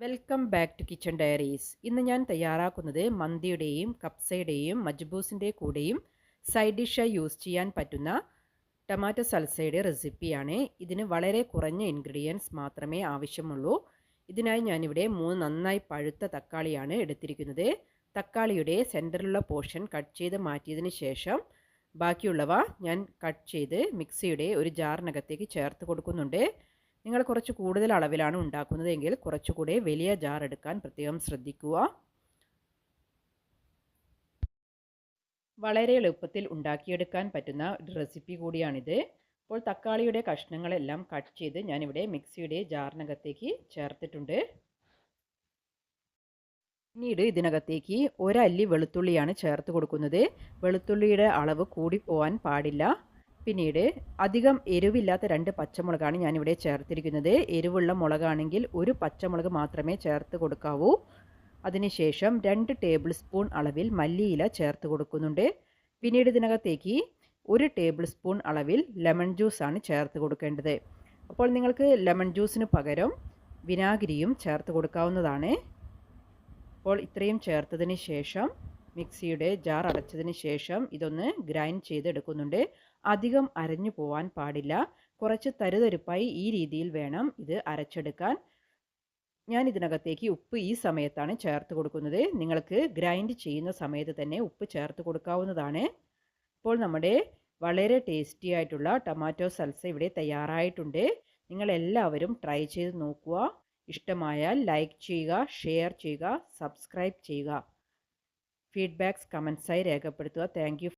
Welcome back to kitchen diaries. ഇന്ന് ഞാൻ തയ്യാറാക്കുന്നത് മന്തിയുടെയും കപ്സയുടെയും മജ്ബൂസിൻ്റെ കൂടെയും സൈഡ് ഡിഷായി യൂസ് ചെയ്യാൻ പറ്റുന്ന ടൊമാറ്റോ സൽസയുടെ റെസിപ്പിയാണ്. ഇതിന് വളരെ കുറഞ്ഞ ഇൻഗ്രീഡിയൻസ് മാത്രമേ ആവശ്യമുള്ളൂ. ഇതിനായി ഞാനിവിടെ 3 നന്നായി പഴുത്ത തക്കാളിയാണ് എടുത്തിരിക്കുന്നത്. തക്കാളിയുടെ സെൻറ്ററിലുള്ള പോർഷൻ കട്ട് ചെയ്ത് മാറ്റിയതിന് ശേഷം ബാക്കിയുള്ളവ ഞാൻ കട്ട് ചെയ്ത് മിക്സിയുടെ ഒരു ജാറിനകത്തേക്ക് ചേർത്ത് കൊടുക്കുന്നുണ്ട്. നിങ്ങൾ കുറച്ച് കൂടുതൽ അളവിലാണ് ഉണ്ടാക്കുന്നതെങ്കിൽ കുറച്ചുകൂടെ വലിയ ജാർ എടുക്കാൻ പ്രത്യേകം ശ്രദ്ധിക്കുക. വളരെ എളുപ്പത്തിൽ ഉണ്ടാക്കിയെടുക്കാൻ പറ്റുന്ന ഒരു റെസിപ്പി കൂടിയാണിത്. അപ്പോൾ തക്കാളിയുടെ കഷ്ണങ്ങളെല്ലാം കട്ട് ചെയ്ത് ഞാനിവിടെ മിക്സിയുടെ ജാറിനകത്തേക്ക് ചേർത്തിട്ടുണ്ട്. പിന്നീട് ഇതിനകത്തേക്ക് ഒരല്ലി വെളുത്തുള്ളിയാണ് ചേർത്ത് കൊടുക്കുന്നത്. വെളുത്തുള്ളിയുടെ അളവ് കൂടിപ്പോവാൻ പാടില്ല. പിന്നീട് അധികം എരിവില്ലാത്ത 2 പച്ചമുളകാണ് ഞാനിവിടെ ചേർത്തിരിക്കുന്നത്. എരിവുള്ള മുളകാണെങ്കിൽ ഒരു പച്ചമുളക് മാത്രമേ ചേർത്ത് കൊടുക്കാവൂ. അതിനുശേഷം 2 ടേബിൾ സ്പൂൺ അളവിൽ മല്ലിയില ചേർത്ത് കൊടുക്കുന്നുണ്ട്. പിന്നീട് ഇതിനകത്തേക്ക് 1 ടേബിൾ സ്പൂൺ അളവിൽ ലെമൺ ജ്യൂസാണ് ചേർത്ത് കൊടുക്കേണ്ടത്. അപ്പോൾ നിങ്ങൾക്ക് ലെമൺ ജ്യൂസിന് പകരം വിനാഗിരിയും ചേർത്ത് കൊടുക്കാവുന്നതാണ്. അപ്പോൾ ഇത്രയും ചേർത്തതിന് ശേഷം മിക്സിയുടെ ജാർ അടച്ചതിന് ശേഷം ഇതൊന്ന് ഗ്രൈൻഡ് ചെയ്തെടുക്കുന്നുണ്ട്. അധികം അരഞ്ഞു പോവാൻ പാടില്ല. കുറച്ച് തരുതരിപ്പായി ഈ രീതിയിൽ വേണം ഇത് അരച്ചെടുക്കാൻ. ഞാൻ ഇതിനകത്തേക്ക് ഉപ്പ് ഈ സമയത്താണ് ചേർത്ത് കൊടുക്കുന്നത്. നിങ്ങൾക്ക് ഗ്രൈൻഡ് ചെയ്യുന്ന സമയത്ത് തന്നെ ഉപ്പ് ചേർത്ത് കൊടുക്കാവുന്നതാണ്. ഇപ്പോൾ നമ്മുടെ വളരെ ടേസ്റ്റി ആയിട്ടുള്ള ടൊമാറ്റോ സൽസ ഇവിടെ തയ്യാറായിട്ടുണ്ട്. നിങ്ങളെല്ലാവരും ട്രൈ ചെയ്ത് നോക്കുക. ഇഷ്ടമായാൽ ലൈക്ക് ചെയ്യുക, ഷെയർ ചെയ്യുക, സബ്സ്ക്രൈബ് ചെയ്യുക. ഫീഡ്ബാക്ക്സ് കമൻസായി രേഖപ്പെടുത്തുക. Thank you.